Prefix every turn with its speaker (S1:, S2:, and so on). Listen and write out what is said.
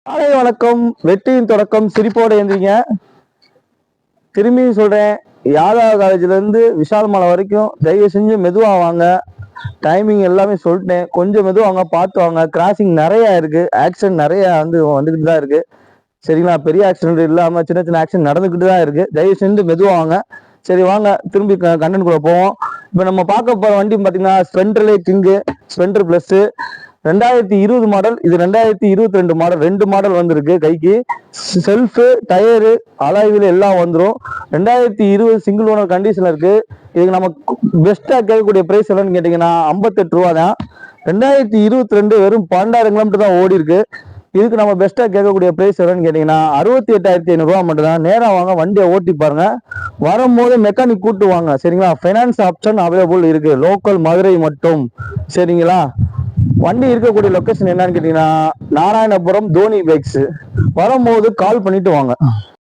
S1: காலை வணக்கம். வெற்றியின் தொடக்கம் சிரிப்போட எழுந்திரிங்க. திரும்பி சொல்றேன், யாதவ காலேஜ்ல இருந்து விஷால் மலை வரைக்கும் தயவு செஞ்சு மெதுவா வாங்க. டைமிங் எல்லாமே சொல்லிட்டேன், கொஞ்சம் மெதுவா வாங்க, பார்த்து வாங்க. கிராசிங் நிறைய இருக்கு, ஆக்சிடென்ட் நிறைய வந்துகிட்டு தான் இருக்கு. சரிங்களா? பெரிய ஆக்சிடென்ட் இல்லாம சின்ன சின்ன ஆக்சிடென்ட் நடந்துகிட்டு தான் இருக்கு. தயவு செஞ்சு மெதுவா வாங்க. சரி வாங்க, திரும்பி கண்டென்ட் கூட போவோம். இப்ப நம்ம பார்க்க போற வண்டி பாத்தீங்கன்னா ஸ்பெண்டர்லே கிங்கு, ஸ்பெண்டர் பிளஸ் 2020 மாடல். இது 2022 மாடல், 2 மாடல் வந்திருக்கு கைக்கு. செல்ஃபு, டயரு, அலாய்வில் எல்லாம் வந்துடும். 2020 சிங்கிள் ஓனர் கண்டிஷன்ல இருக்கு. இதுக்கு நம்ம பெஸ்டா கேட்கக்கூடிய பிரைஸ் என்னன்னு கேட்டீங்கன்னா 58 ரூபா தான். 2022 வெறும் 12,000 கிலோமீட்டர் தான் ஓடி இருக்கு. இதுக்கு நம்ம பெஸ்டா கேட்கக்கூடிய பிரைஸ் என்னன்னு கேட்டீங்கன்னா 68,500 ரூபா மட்டும் தான். நேரா வாங்க, வண்டியை ஓட்டி பாருங்க. வரும்போது மெக்கானிக் கூட்டு வாங்க. சரிங்களா? ஃபைனான்ஸ் ஆப்ஷன் அவைலபிள் இருக்கு, லோக்கல் மதுரை மட்டும். சரிங்களா? வண்டி இருக்கக்கூடிய லொகேஷன் என்னன்னு கேட்டீங்கன்னா நாராயணபுரம், தோனி பைக்ஸ். வரும்போது கால் பண்ணிட்டு வாங்க.